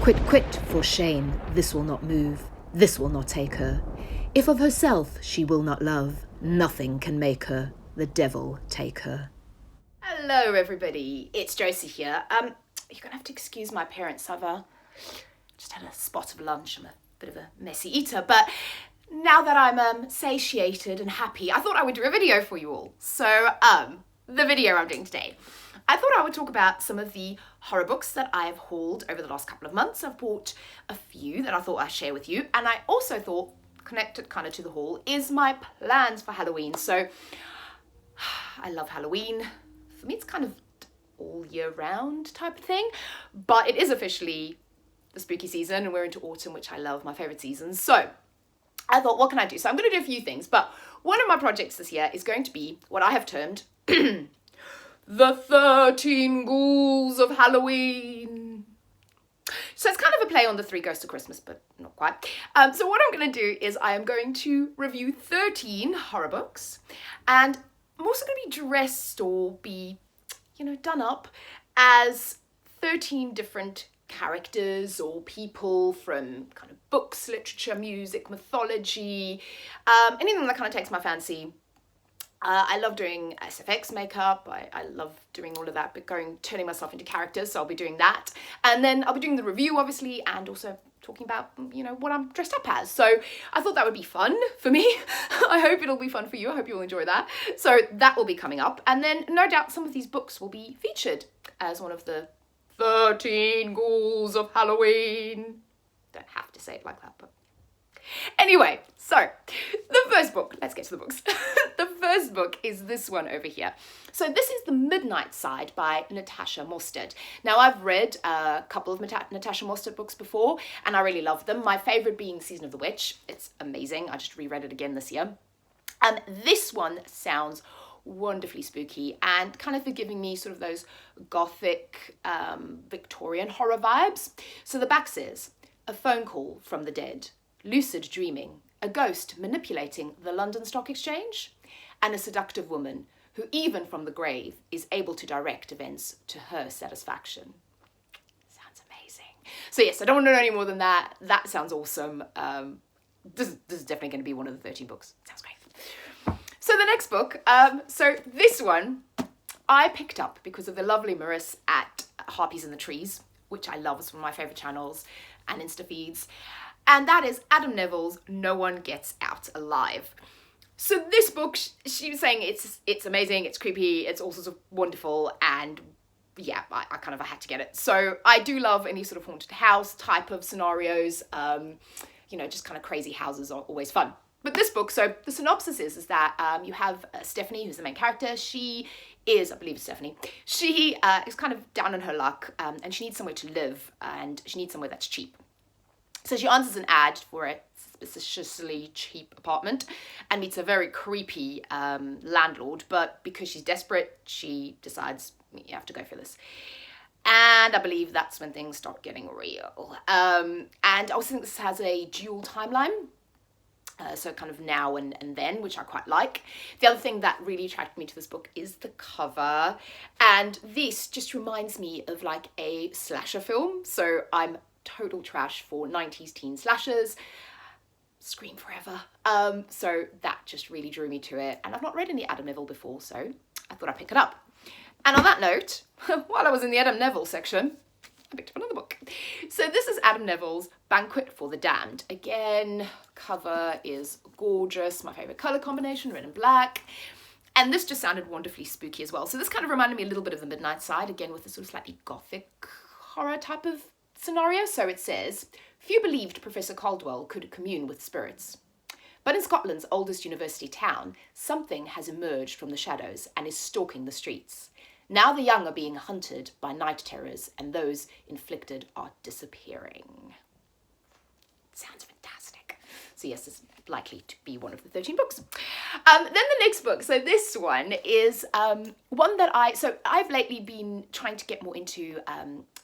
Quit, quit, for shame, this will not move, this will not take her. If of herself she will not love, nothing can make her, the devil take her. Hello everybody, it's Josie here. You're gonna have to excuse my parents. I've just had a spot of lunch. I'm a bit of a messy eater, but now that I'm satiated and happy, I thought I would do a video for you all. So the video I'm doing today, I thought I would talk about some of the horror books that I've hauled over the last couple of months. I've bought a few that I thought I'd share with you, and I also thought, connected kind of to the haul, is my plans for Halloween. So I love Halloween. For me, it's kind of all year round type of thing, but it is officially the spooky season and we're into autumn, which I love, my favorite seasons. So I thought, what can I do? So I'm going to do a few things, but one of my projects this year is going to be what I have termed the 13 Ghouls of Halloween. So it's kind of a play on the 3 Ghosts of Christmas, but not quite. So what I'm going to do is I am going to review 13 horror books, and I'm also going to be dressed or be, done up as 13 different characters or people from kind of books, literature, music, mythology, anything that kind of takes my fancy. I love doing SFX makeup. I love doing all of that, but turning myself into characters. So I'll be doing that. And then I'll be doing the review, obviously, and also talking about, what I'm dressed up as. So I thought that would be fun for me. I hope it'll be fun for you. I hope you'll enjoy that. So that will be coming up. And then no doubt some of these books will be featured as one of the 13 Ghouls of Halloween. Don't have to say it like that, but anyway, so the first book, let's get to the books. The first book is this one over here. So this is The Midnight Side by Natasha Mostert. Now I've read a couple of Natasha Mostert books before and I really love them. My favourite being Season of the Witch. It's amazing. I just reread it again this year. And this one sounds wonderfully spooky and kind of giving me sort of those gothic Victorian horror vibes. So the back says, a phone call from the dead, lucid dreaming, a ghost manipulating the London Stock Exchange, and a seductive woman who even from the grave is able to direct events to her satisfaction. Sounds amazing. So yes, I don't want to know any more than that. That sounds awesome. This is definitely going to be one of the 13 books. Sounds great. So the next book, so this one I picked up because of the lovely Maris at Harpies in the Trees, which I love. It's one of my favourite channels and Insta feeds. And that is Adam Neville's No One Gets Out Alive. So this book, she was saying it's amazing, it's creepy, it's all sorts of wonderful, and yeah, I had to get it. So I do love any sort of haunted house type of scenarios. Just kind of crazy houses are always fun. But this book, so the synopsis is that you have Stephanie, who's the main character. She is, I believe it's Stephanie, she is kind of down on her luck and she needs somewhere to live and she needs somewhere that's cheap. So she answers an ad for a suspiciously cheap apartment and meets a very creepy landlord, but because she's desperate, she decides, you have to go for this. And I believe that's when things start getting real. And I also think this has a dual timeline. So kind of now and then, which I quite like. The other thing that really attracted me to this book is the cover. And this just reminds me of like a slasher film. So I'm total trash for 90s teen slashers. Scream forever. So that just really drew me to it. And I've not read any Adam Neville before, so I thought I'd pick it up. And on that note, while I was in the Adam Neville section, I picked up another book. So this is Adam Neville's Banquet for the Damned. Again, cover is gorgeous. My favourite colour combination, red and black. And this just sounded wonderfully spooky as well. So this kind of reminded me a little bit of The Midnight Side, again with a sort of slightly gothic horror type of scenario. So it says, few believed Professor Caldwell could commune with spirits. But in Scotland's oldest university town, something has emerged from the shadows and is stalking the streets. Now the young are being hunted by night terrors and those inflicted are disappearing. Sounds fantastic. So yes, this is likely to be one of the 13 books. Then the next book, so this one is one that I've lately been trying to get more into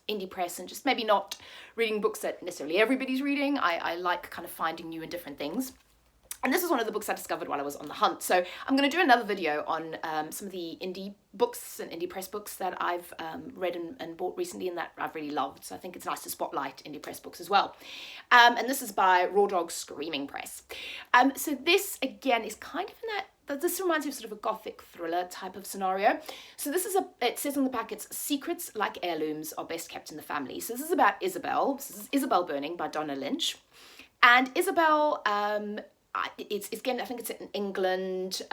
indie press and just maybe not reading books that necessarily everybody's reading. I like kind of finding new and different things. And this is one of the books I discovered while I was on the hunt. So I'm going to do another video on some of the indie books and indie press books that I've read and bought recently and that I've really loved. So I think it's nice to spotlight indie press books as well. And this is by Raw Dog Screaming Press. So this, again, is kind of in that, this reminds me of sort of a gothic thriller type of scenario. So this is it says on the back, it's secrets like heirlooms are best kept in the family. So this is about Isabel. This is Isabelle Burning by Donna Lynch. And Isabel, it's again, I think it's in England,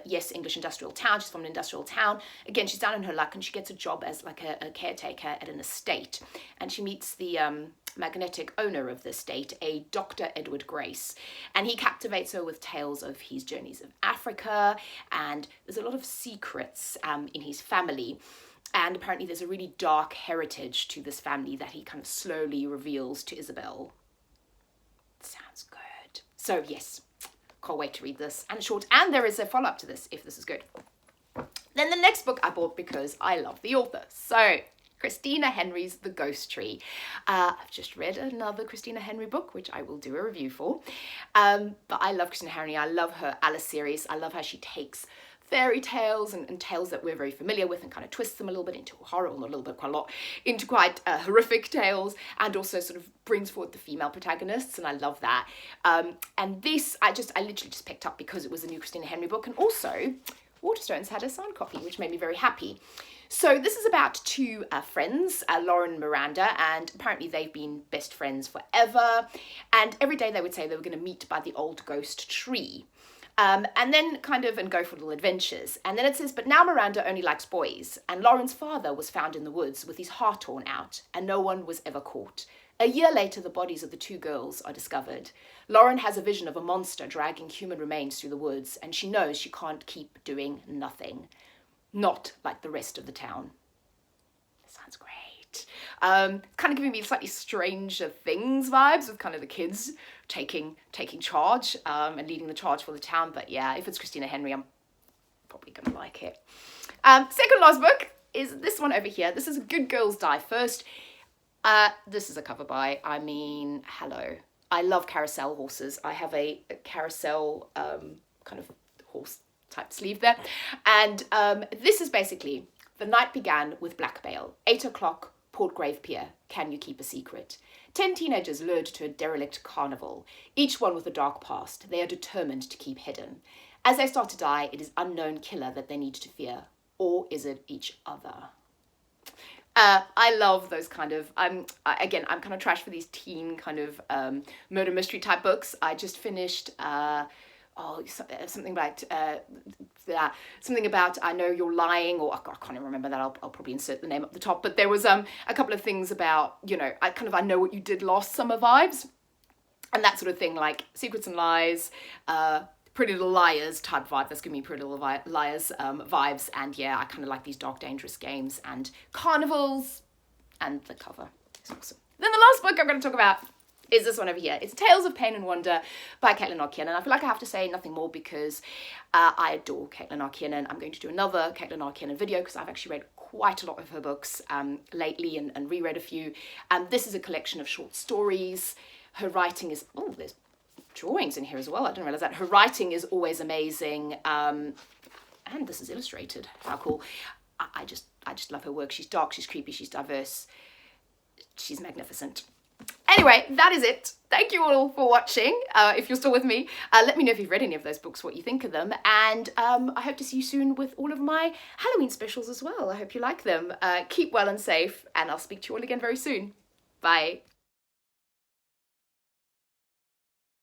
yes, English industrial town. She's from an industrial town. Again, she's down in her luck and she gets a job as like a caretaker at an estate. And she meets the magnetic owner of the estate, a Dr. Edward Grace. And he captivates her with tales of his journeys of Africa. And there's a lot of secrets in his family. And apparently there's a really dark heritage to this family that he kind of slowly reveals to Isabel. Sounds good. So yes, can't wait to read this. And short, and there is a follow-up to this if this is good. Then the next book I bought because I love the author. So Christina Henry's The Ghost Tree. I've just read another Christina Henry book, which I will do a review for. But I love Christina Henry. I love her Alice series. I love how she takes fairy tales and tales that we're very familiar with and kind of twists them a little bit into horror, or a little bit, quite a lot, into quite horrific tales, and also sort of brings forward the female protagonists, and I love that. And this, I literally just picked up because it was a new Christina Henry book, and also Waterstones had a signed copy, which made me very happy. So this is about two friends, Lauren and Miranda, and apparently they've been best friends forever, and every day they would say they were going to meet by the old ghost tree. And then kind of and go for little adventures. And then it says, but now Miranda only likes boys. And Lauren's father was found in the woods with his heart torn out, and no one was ever caught. A year later, the bodies of the two girls are discovered. Lauren has a vision of a monster dragging human remains through the woods, and she knows she can't keep doing nothing. Not like the rest of the town. Sounds great. Kind of giving me slightly Stranger Things vibes with kind of the kids taking charge and leading the charge for the town. But yeah, if it's Christina Henry, I'm probably gonna like it. Second last book is this one over here. This is Good Girls Die First. This is a cover by, hello. I love carousel horses. I have a carousel kind of horse type sleeve there. And this is basically, the night began with blackmail. 8 o'clock, Portgrave Pier. Can you keep a secret? 10 teenagers lured to a derelict carnival, each one with a dark past. They are determined to keep hidden. As they start to die, it is unknown killer that they need to fear. Or is it each other? I love those kind of, again, I'm kind of trash for these teen kind of murder mystery type books. I just finished, something about I Know You're Lying, or I can't even remember that. I'll probably insert the name up the top. But there was a couple of things about, I Know What You Did Last Summer vibes, and that sort of thing, like Secrets and Lies, Pretty Little Liars type vibe. That's giving me Pretty Little Liars vibes. And yeah, I kind of like these dark, dangerous games and carnivals, and the cover is awesome. Then the last book I'm going to talk about is this one over here. It's Tales of Pain and Wonder by Caitlin R. I feel like I have to say nothing more because I adore Caitlin R. I'm going to do another Caitlin R. video because I've actually read quite a lot of her books lately and reread a few. This is a collection of short stories. Her writing is, there's drawings in here as well. I didn't realize that. Her writing is always amazing. And this is illustrated. How cool. I just love her work. She's dark, she's creepy, she's diverse. She's magnificent. Anyway, that is it. Thank you all for watching. If you're still with me, let me know if you've read any of those books, what you think of them. And I hope to see you soon with all of my Halloween specials as well. I hope you like them. Keep well and safe, and I'll speak to you all again very soon. Bye.